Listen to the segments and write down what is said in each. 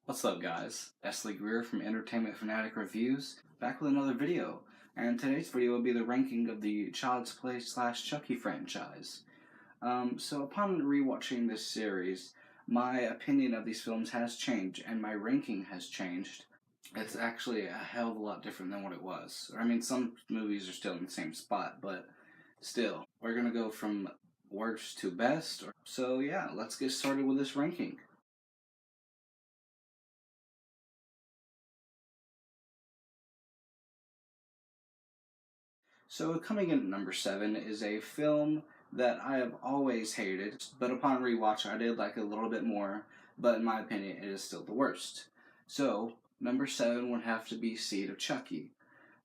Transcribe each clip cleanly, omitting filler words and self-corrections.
What's up, guys? Esley Greer from Entertainment Fanatic Reviews, back with another video. And today's video will be the ranking of the Child's Play / Chucky franchise. So upon rewatching this series, my opinion of these films has changed, and my ranking has changed. It's actually a hell of a lot different than what it was. I mean, some movies are still in the same spot, but still, we're gonna go from worst to best. So yeah, let's get started with this ranking. So coming in at number 7 is a film that I have always hated, but upon rewatch I did like it a little bit more, but in my opinion it is still the worst. So number 7 would have to be Seed of Chucky.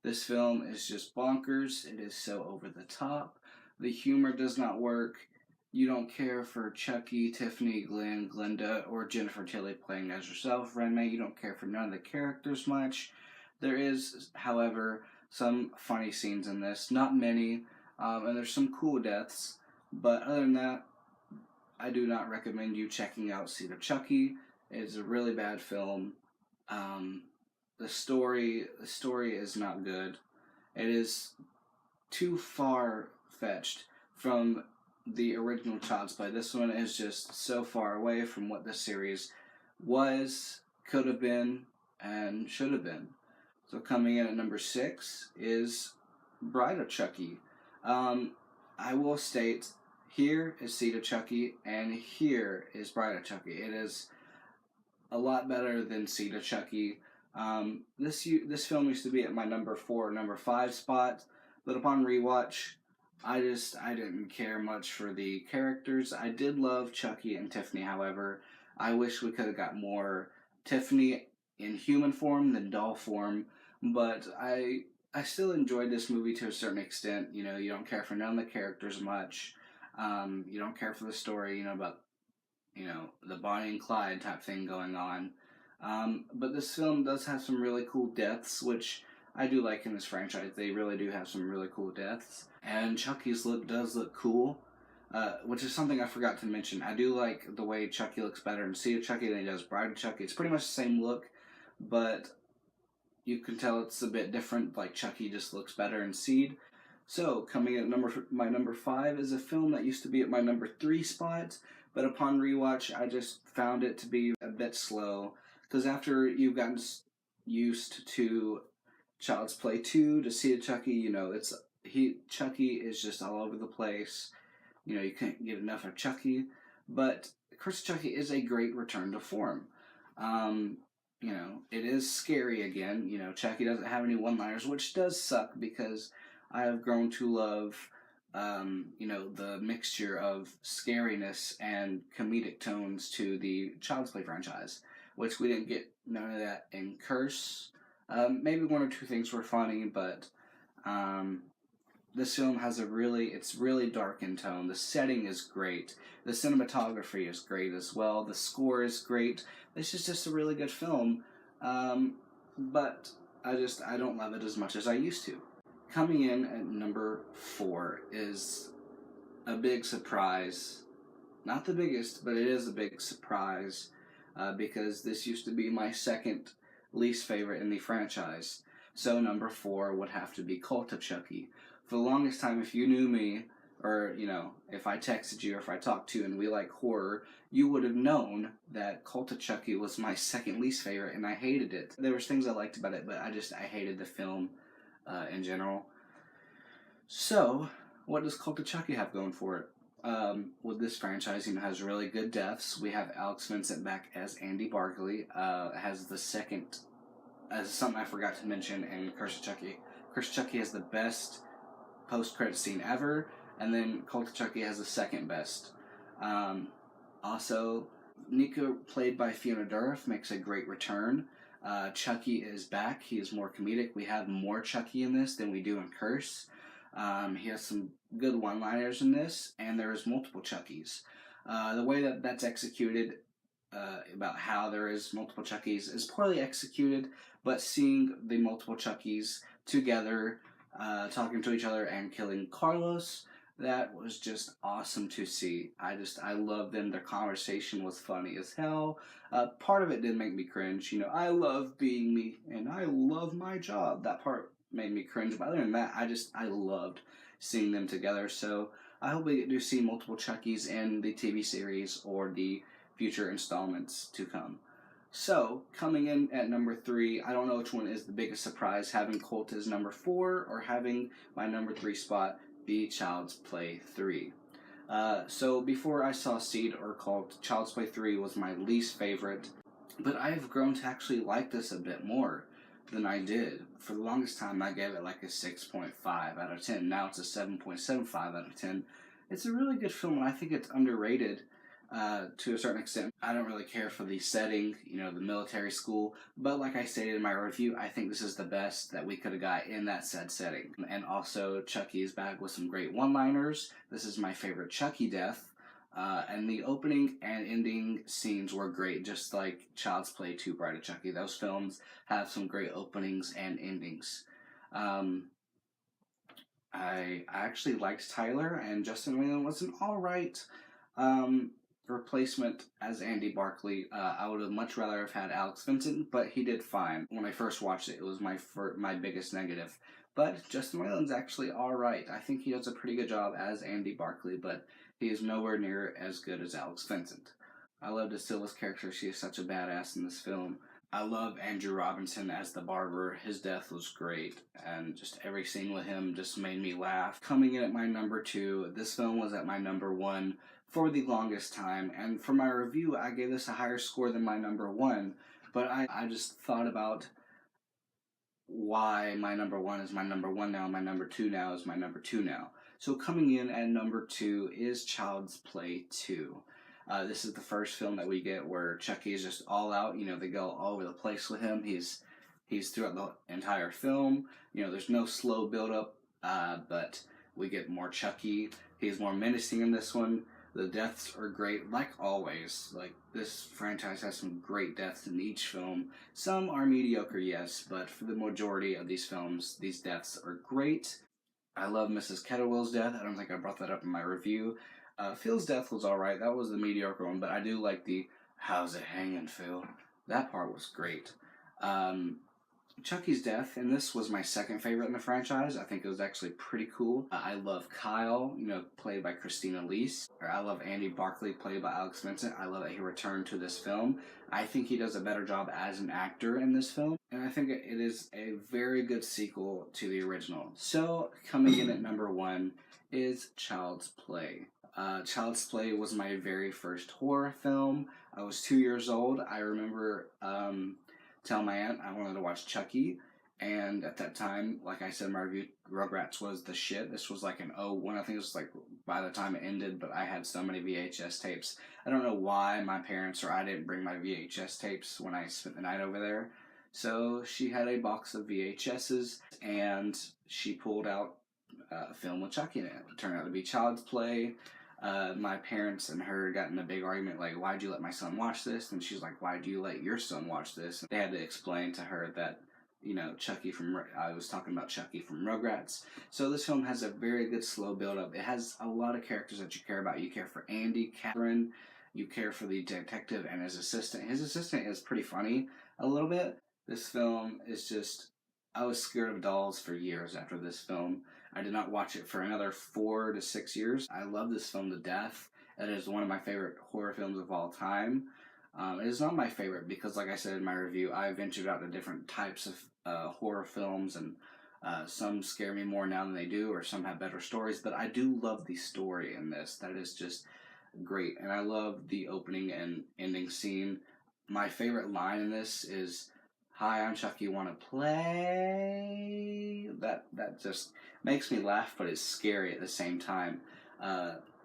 This film is just bonkers. It is so over the top. The humor does not work. You don't care for Chucky, Tiffany, Glenn, Glenda, or Jennifer Tilly playing as herself, Renee. You don't care for none of the characters much. There is, however, some funny scenes in this. Not many, and there's some cool deaths. But other than that, I do not recommend you checking out Seed of Chucky. It is a really bad film. Um, the story is not good. It is too far fetched from the original Child's Play. This one is just so far away from what the series was, could have been, and should have been. So coming in at number 6 is Bride of Chucky. I will state, here is Seed of Chucky, and here is Bride of Chucky. It is a lot better than Seed of Chucky. This film used to be at my number 4, number 5 spot, but upon rewatch, I didn't care much for the characters. I did love Chucky and Tiffany, however. I wish we could have got more Tiffany in human form than doll form, but I still enjoyed this movie to a certain extent. You know, you don't care for none of the characters much. You don't care for the story, about the Bonnie and Clyde type thing going on. But this film does have some really cool deaths, which I do like in this franchise. They really do have some really cool deaths. And Chucky's look does look cool, which is something I forgot to mention. I do like the way Chucky looks better in Seed of Chucky than he does Bride of Chucky. It's pretty much the same look, but you can tell it's a bit different. Like Chucky just looks better in Seed. So coming at my number 5 is a film that used to be at my number 3 spot, but upon rewatch, I just found it to be a bit slow. Because after you've gotten used to Child's Play 2 to Seed of Chucky, Chucky is just all over the place. You can't get enough of Chucky, but Curse of Chucky is a great return to form. Um, it is scary again. Chucky doesn't have any one-liners, which does suck because I have grown to love, the mixture of scariness and comedic tones to the Child's Play franchise, which we didn't get none of that in Curse. Maybe one or two things were funny, but this film has it's really dark in tone. The setting is great. The cinematography is great as well. The score is great. This is just a really good film, but I don't love it as much as I used to. Coming in at number 4 is a big surprise. Not the biggest, but it is a big surprise because this used to be my second least favorite in the franchise. So number 4 would have to be Cult of Chucky. For the longest time, if you knew me, or, if I texted you or if I talked to you and we like horror, you would have known that Cult of Chucky was my second least favorite and I hated it. There was things I liked about it, but I hated the film in general. So, what does Cult of Chucky have going for it? With this franchise, has really good deaths. We have Alex Vincent back as Andy Barkley. Has the second, as something I forgot to mention in Curse of Chucky. Curse of Chucky has the best post-credit scene ever, and then Cult of Chucky has the second best. Also, Nico, played by Fiona Dourif, makes a great return. Chucky is back. He is more comedic. We have more Chucky in this than we do in Curse. He has some good one-liners in this, and there's multiple Chuckies. The way that's executed, about how there is multiple Chuckies, is poorly executed, but seeing the multiple Chuckies together, talking to each other and killing Carlos, That was just awesome to see. I love them. Their conversation was funny as hell. Part of it did make me cringe. You know, I love being me and I love my job. That part made me cringe. But other than that, I loved seeing them together. So I hope we get to see multiple Chuckies in the TV series or the future installments to come. So, coming in at number 3, I don't know which one is the biggest surprise, having Colt as number 4 or having my number 3 spot be Child's Play 3. So before I saw Seed or Cult, Child's Play 3 was my least favorite, but I've grown to actually like this a bit more than I did. For the longest time, I gave it like a 6.5 out of 10. Now it's a 7.75 out of 10. It's a really good film, and I think it's underrated to a certain extent. I don't really care for the setting, you know, the military school, but like I stated in my review, I think this is the best that we could have got in that said setting. And also, Chucky is back with some great one-liners. This is my favorite Chucky death. And the opening and ending scenes were great, just like Child's Play 2 Bride of Chucky. Those films have some great openings and endings. I actually liked Tyler, and Justin Whalen was an alright replacement as Andy Barkley. I would have much rather have had Alex Vincent, but he did fine. When I first watched it, it was my biggest negative. But Justin Whalen's actually alright. I think he does a pretty good job as Andy Barkley, but he is nowhere near as good as Alex Vincent. I love Destilla's character. She is such a badass in this film. I love Andrew Robinson as the barber. His death was great, and just every scene with him just made me laugh. Coming in at my number 2, this film was at my number 1 for the longest time, and for my review, I gave this a higher score than my number 1, but I just thought about why my number 1 is my number 1 now, my number 2 now is my number 2 now. So coming in at number 2 is Child's Play 2. This is the first film that we get where Chucky is just all out. You know, they go all over the place with him. He's throughout the entire film. You know, there's no slow build-up, but we get more Chucky. He's more menacing in this one. The deaths are great, like always. Like, this franchise has some great deaths in each film. Some are mediocre, yes, but for the majority of these films, these deaths are great. I love Mrs. Kettlewell's death. I don't think I brought that up in my review. Phil's death was alright. That was the mediocre one, but I do like the "how's it hanging, Phil?" That part was great. Chucky's death, and this was my second favorite in the franchise. I think it was actually pretty cool. I love Kyle, you know, played by Christina Leese. I love Andy Barkley, played by Alex Vincent. I love that he returned to this film. I think he does a better job as an actor in this film, and I think it is a very good sequel to the original. So, coming in at number 1 is Child's Play. Child's Play was my very first horror film. I was 2 years old. I remember telling my aunt I wanted to watch Chucky, and at that time, like I said in my review, Rugrats was the shit. This was like an '01, I think it was like by the time it ended, but I had so many VHS tapes. I don't know why my parents or I didn't bring my VHS tapes when I spent the night over there. So she had a box of VHSs, and she pulled out a film with Chucky in it. It turned out to be Child's Play. My parents and her got in a big argument, like, why'd you let my son watch this? And she's like, why do you let your son watch this? And they had to explain to her that, you know, I was talking about Chucky from Rugrats. So this film has a very good slow build-up. It has a lot of characters that you care about. You care for Andy, Catherine, you care for the detective and his assistant. His assistant is pretty funny a little bit. This film is just, I was scared of dolls for years after this film. I did not watch it for another 4 to 6 years. I love this film to death. It is one of my favorite horror films of all time. It is not my favorite because, like I said in my review, I ventured out to different types of horror films, and some scare me more now than they do, or some have better stories, but I do love the story in this. That is just great, and I love the opening and ending scene. My favorite line in this is, "Hi, I'm Chucky, wanna play?" That just makes me laugh, but it's scary at the same time.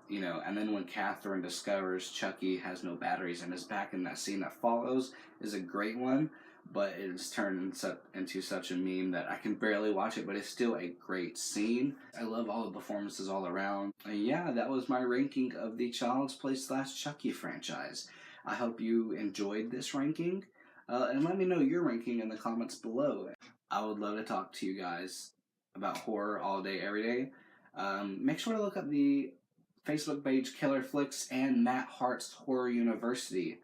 You know, and then when Catherine discovers Chucky has no batteries in his back, and that scene that follows is a great one, but it is turned into such a meme that I can barely watch it, but it's still a great scene. I love all the performances all around. And yeah, that was my ranking of the Child's Play / Chucky franchise. I hope you enjoyed this ranking, and let me know your ranking in the comments below. I would love to talk to you guys about horror all day, every day. Make sure to look up the Facebook page Killer Flicks and Matt Hart's Horror University.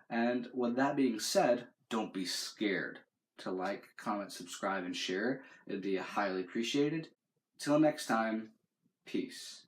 And with that being said, don't be scared to like, comment, subscribe, and share. It'd be highly appreciated. Till next time, peace.